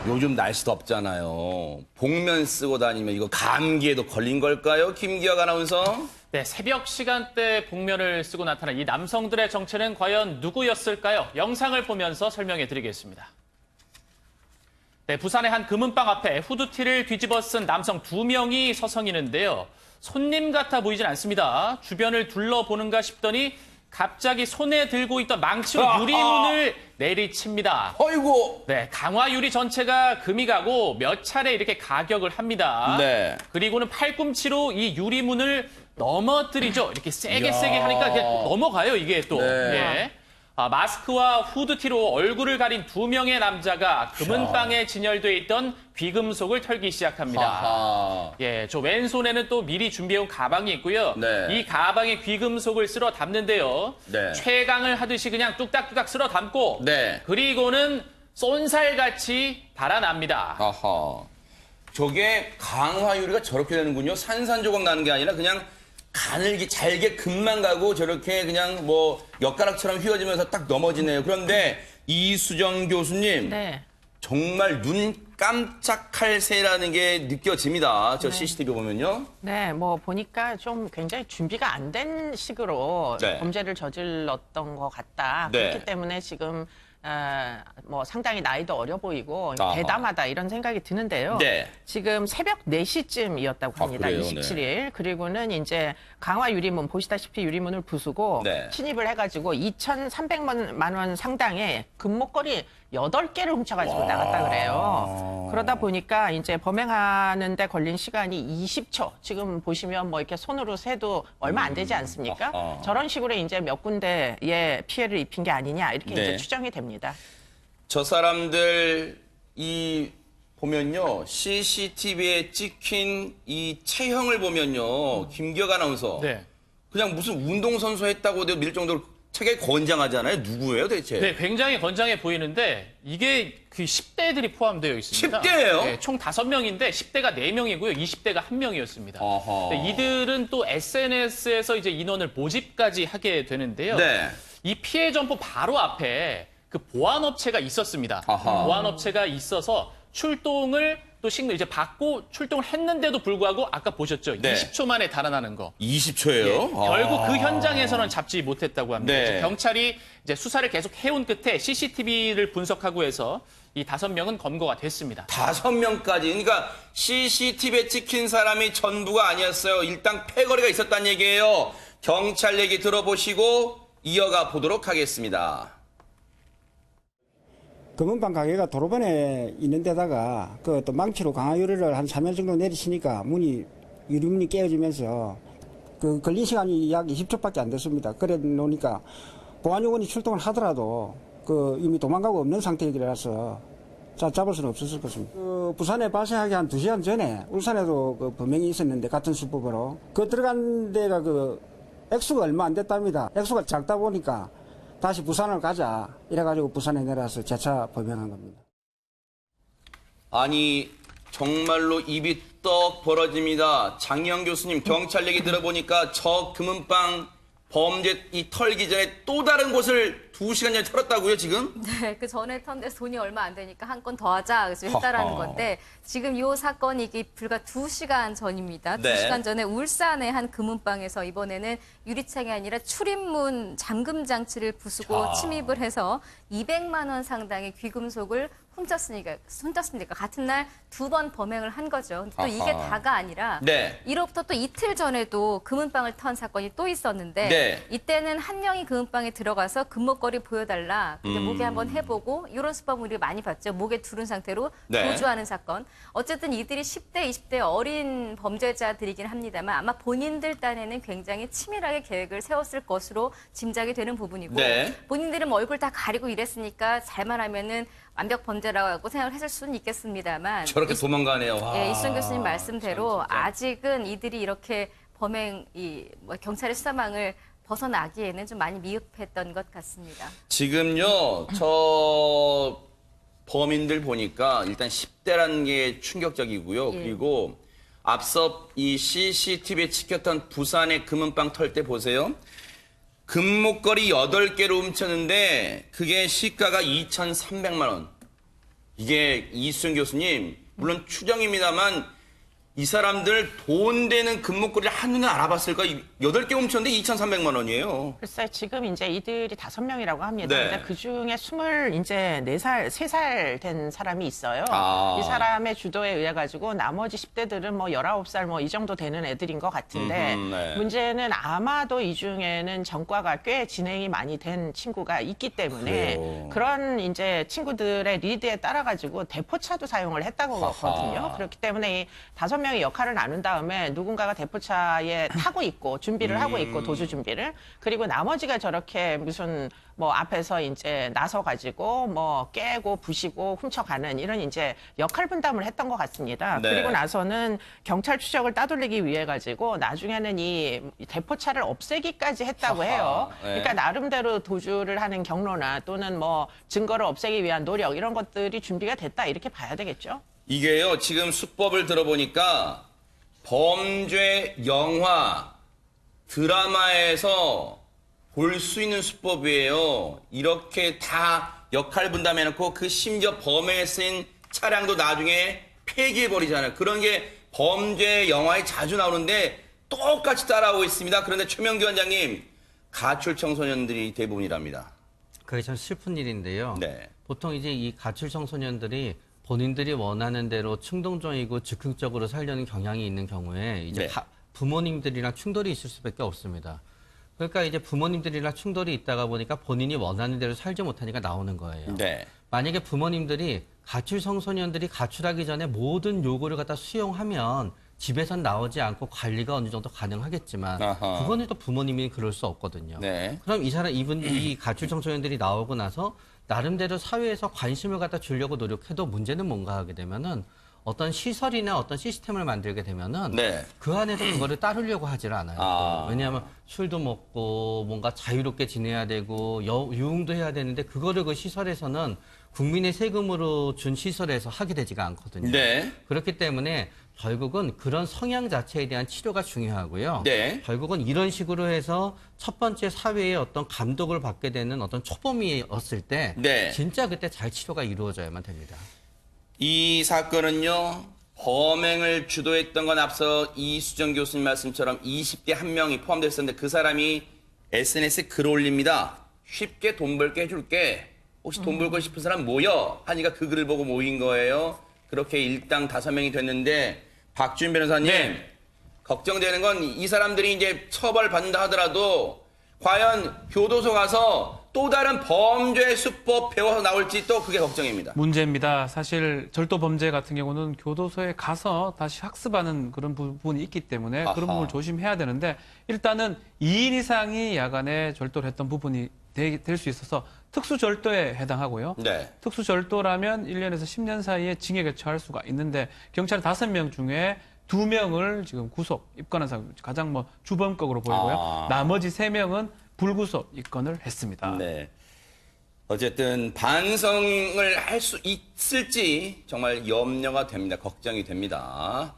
요즘 날씨 덥잖아요. 복면 쓰고 다니면 이거 감기에도 걸린 걸까요? 김기혁 아나운서. 네, 새벽 시간대 복면을 쓰고 나타난 이 남성들의 정체는 과연 누구였을까요? 영상을 보면서 설명해 드리겠습니다. 네, 부산의 한 금은방 앞에 후드티를 뒤집어 쓴 남성 2명이 서성이는데요. 손님 같아 보이진 않습니다. 주변을 둘러보는가 싶더니 갑자기 손에 들고 있던 망치로 유리문을 내리칩니다. 어이구. 네, 강화 유리 전체가 금이 가고 몇 차례 이렇게 가격을 합니다. 네. 그리고는 팔꿈치로 이 유리문을 넘어뜨리죠. 이렇게 세게 하니까 이게 넘어가요, 이게 또. 네. 예. 마스크와 후드티로 얼굴을 가린 2명의 남자가 금은방에 진열돼 있던 귀금속을 털기 시작합니다. 아하. 예, 저 왼손에는 또 미리 준비해온 가방이 있고요. 네. 이 가방에 귀금속을 쓸어 담는데요. 네. 최강을 하듯이 그냥 뚝딱뚝딱 쓸어 담고 네. 그리고는 쏜살같이 달아납니다. 아하. 저게 강화 유리가 저렇게 되는군요. 산산조각 나는 게 아니라 그냥 가늘게 잘게 금만 가고 저렇게 그냥 뭐 엿가락처럼 휘어지면서 딱 넘어지네요. 그런데 이수정 교수님. 네. 정말 눈 깜짝할 새라는 게 느껴집니다. 저 네. CCTV 보면요. 네, 뭐 보니까 좀 굉장히 준비가 안 된 식으로 네. 범죄를 저질렀던 것 같다. 네. 그렇기 때문에 지금 뭐 상당히 나이도 어려 보이고 아하. 대담하다 이런 생각이 드는데요. 네. 지금 새벽 4시쯤이었다고 합니다. 그래요? 27일. 그리고는 이제 강화 유리문 보시다시피 유리문을 부수고 네. 침입을 해가지고 2,300만 원 상당의 금목걸이 8개를 훔쳐가지고 나갔다 그래요. 그러다 보니까 이제 범행하는데 걸린 시간이 20초. 지금 보시면 뭐 이렇게 손으로 세도 얼마 안 되지 않습니까? 저런 식으로 이제 몇 군데에 피해를 입힌 게 아니냐 이렇게 네. 이제 추정이 됩니다. 저 사람들 보면요. CCTV에 찍힌 이 체형을 보면요. 김기혁 아나운서. 네. 그냥 무슨 운동선수 했다고 밀 정도로 되게 건장하잖아요. 누구예요 대체? 네, 굉장히 건장해 보이는데 이게 그 10대들이 포함되어 있습니다. 10대 예요? 네, 총 5명인데 10대가 4명이고요. 20대가 1명이었습니다. 어허. 이들은 또 SNS에서 이제 인원을 모집까지 하게 되는데요. 네. 이 피해 점포 바로 앞에 그 보안업체가 있었습니다. 아하. 보안업체가 있어서 출동을 또 시그널 이제 받고 출동을 했는데도 불구하고 아까 보셨죠? 네. 20초 만에 달아나는 거. 20초예요? 결국 그 현장에서는 잡지 못했다고 합니다. 네. 이제 경찰이 이제 수사를 계속 해온 끝에 CCTV를 분석하고 해서 이 5명은 검거가 됐습니다. 5명까지. 그러니까 CCTV에 찍힌 사람이 전부가 아니었어요. 일단 패거리가 있었다는 얘기예요. 경찰 얘기 들어보시고 이어가 보도록 하겠습니다. 금은방 가게가 도로변에 있는 데다가 그 또 망치로 강화 유리를 한 3면 정도 내리치니까 유리문이 깨어지면서 그 걸린 시간이 약 20초밖에 안 됐습니다. 그래 놓으니까 보안요원이 출동을 하더라도 그 이미 도망가고 없는 상태이라서 잡을 수는 없었을 것입니다. 그 부산에 발생하기 한 2시간 전에 울산에도 그 범행이 있었는데 같은 수법으로 그 들어간 데가 그 액수가 얼마 안 됐답니다. 액수가 작다 보니까 다시 부산을 가자 이래가지고 부산에 내려와서 재차 범행한 겁니다. 아니 정말로 입이 떡 벌어집니다. 장영 교수님 경찰 얘기 들어보니까 저 금은방 범죄 이 털기 전에 또 다른 곳을 2시간 전에 털었다고요 지금? 네, 그 전에 턴 데서 돈이 얼마 안 되니까 한 건 더 하자 그래서 했다라는 건데 지금 이 사건이 이게 불과 2시간 전입니다. 네. 2시간 전에 울산의 한 금은방에서 이번에는 유리창이 아니라 출입문 잠금 장치를 부수고 침입을 해서 200만 원 상당의 귀금속을 훔쳤으니까 같은 날 2번 범행을 한 거죠. 또 이게 다가 아니라 네. 이로부터 또 이틀 전에도 금은방을 턴 사건이 또 있었는데 네. 이때는 한 명이 금은방에 들어가서 금목걸이 보여달라. 근데 목에 한번 해보고 이런 수법 우리 많이 봤죠. 목에 두른 상태로 네. 도주하는 사건. 어쨌든 이들이 10대, 20대 어린 범죄자들이긴 합니다만 아마 본인들 딴에는 굉장히 치밀하게 계획을 세웠을 것으로 짐작이 되는 부분이고 네. 본인들은 뭐 얼굴 다 가리고 이랬으니까 잘만 하면은 완벽 범죄라고 생각을 했을 수는 있겠습니다만 저렇게 도망가네요. 와. 예, 이수정 교수님 말씀대로 참, 진짜. 아직은 이들이 이렇게 경찰의 수사망을 벗어나기에는 좀 많이 미흡했던 것 같습니다. 지금요 저 범인들 보니까 일단 10대라는 게 충격적이고요. 예. 그리고 앞서 이 CCTV에 찍혔던 부산의 금은방 털 때 보세요. 금목걸이 8개를 훔쳤는데 그게 시가가 2,300만 원. 이게 이수정 교수님, 물론 추정입니다만 이 사람들 돈 되는 금목걸이를 한눈에 알아봤을까? 8개 훔쳤는데 2,300만 원이에요. 글쎄, 지금 이제 이들이 5명이라고 합니다. 네. 근데 그 중에 3살 된 사람이 있어요. 아. 이 사람의 주도에 의해 가지고 나머지 10대들은 뭐 19살 뭐 이 정도 되는 애들인 것 같은데 네. 문제는 아마도 이 중에는 전과가 꽤 진행이 많이 된 친구가 있기 때문에 그래요. 그런 이제 친구들의 리드에 따라 가지고 대포차도 사용을 했다고 하거든요. 그렇기 때문에 이 5명이 역할을 나눈 다음에 누군가가 대포차에 타고 있고 준비를 하고 있고 도주 준비를 그리고 나머지가 저렇게 무슨 뭐 앞에서 이제 나서 가지고 뭐 깨고 부시고 훔쳐가는 이런 이제 역할 분담을 했던 것 같습니다. 네. 그리고 나서는 경찰 추적을 따돌리기 위해 가지고 나중에는 이 대포차를 없애기까지 했다고 해요. 네. 그러니까 나름대로 도주를 하는 경로나 또는 뭐 증거를 없애기 위한 노력 이런 것들이 준비가 됐다 이렇게 봐야 되겠죠. 이게요, 지금 수법을 들어보니까 범죄 영화, 드라마에서 볼 수 있는 수법이에요. 이렇게 다 역할 분담해놓고 그 심지어 범행에 쓰인 차량도 나중에 폐기해버리잖아요. 그런 게 범죄 영화에 자주 나오는데 똑같이 따라오고 있습니다. 그런데 최명규 원장님, 가출 청소년들이 대부분이랍니다. 그게 참 슬픈 일인데요. 네. 보통 이제 이 가출 청소년들이 본인들이 원하는 대로 충동적이고 즉흥적으로 살려는 경향이 있는 경우에 이제 네. 부모님들이랑 충돌이 있을 수밖에 없습니다. 그러니까 이제 부모님들이랑 충돌이 있다가 보니까 본인이 원하는 대로 살지 못하니까 나오는 거예요. 네. 만약에 부모님들이 가출 청소년들이 가출하기 전에 모든 요구를 갖다 수용하면 집에선 나오지 않고 관리가 어느 정도 가능하겠지만 아하. 그거는 또 부모님이 그럴 수 없거든요. 네. 그럼 이 가출 청소년들이 나오고 나서 나름대로 사회에서 관심을 갖다 주려고 노력해도 문제는 뭔가 하게 되면은 어떤 시설이나 어떤 시스템을 만들게 되면은 네. 그 안에서 그거를 따르려고 하질 않아요. 아. 왜냐하면 술도 먹고 뭔가 자유롭게 지내야 되고 유흥도 해야 되는데 그거를 그 시설에서는 국민의 세금으로 준 시설에서 하게 되지가 않거든요. 네. 그렇기 때문에 결국은 그런 성향 자체에 대한 치료가 중요하고요. 네. 결국은 이런 식으로 해서 첫 번째 사회의 어떤 감독을 받게 되는 어떤 초범이었을 때 네. 진짜 그때 잘 치료가 이루어져야만 됩니다. 이 사건은요, 범행을 주도했던 건 앞서 이수정 교수님 말씀처럼 20대 한 명이 포함됐었는데 그 사람이 SNS에 글 올립니다. 쉽게 돈 벌게 해줄게. 혹시 돈 벌고 싶은 사람 모여? 하니까 그 글을 보고 모인 거예요. 그렇게 일당 5명이 됐는데 박주인 변호사님, 네. 걱정되는 건 이 사람들이 이제 처벌받는다 하더라도 과연 교도소 가서 또 다른 범죄 수법 배워서 나올지 또 그게 걱정입니다. 문제입니다. 사실 절도 범죄 같은 경우는 교도소에 가서 다시 학습하는 그런 부분이 있기 때문에 아하. 그런 부분을 조심해야 되는데 일단은 2인 이상이 야간에 절도를 했던 부분이 될 수 있어서 특수절도에 해당하고요. 네. 특수절도라면 1년에서 10년 사이에 징역에 처할 수가 있는데 경찰 5명 중에 2명을 지금 구속 입건한 상황 가장 뭐 주범격으로 보이고요. 아. 나머지 3명은 불구속 입건을 했습니다. 네. 어쨌든 반성을 할 수 있을지 정말 염려가 됩니다. 걱정이 됩니다.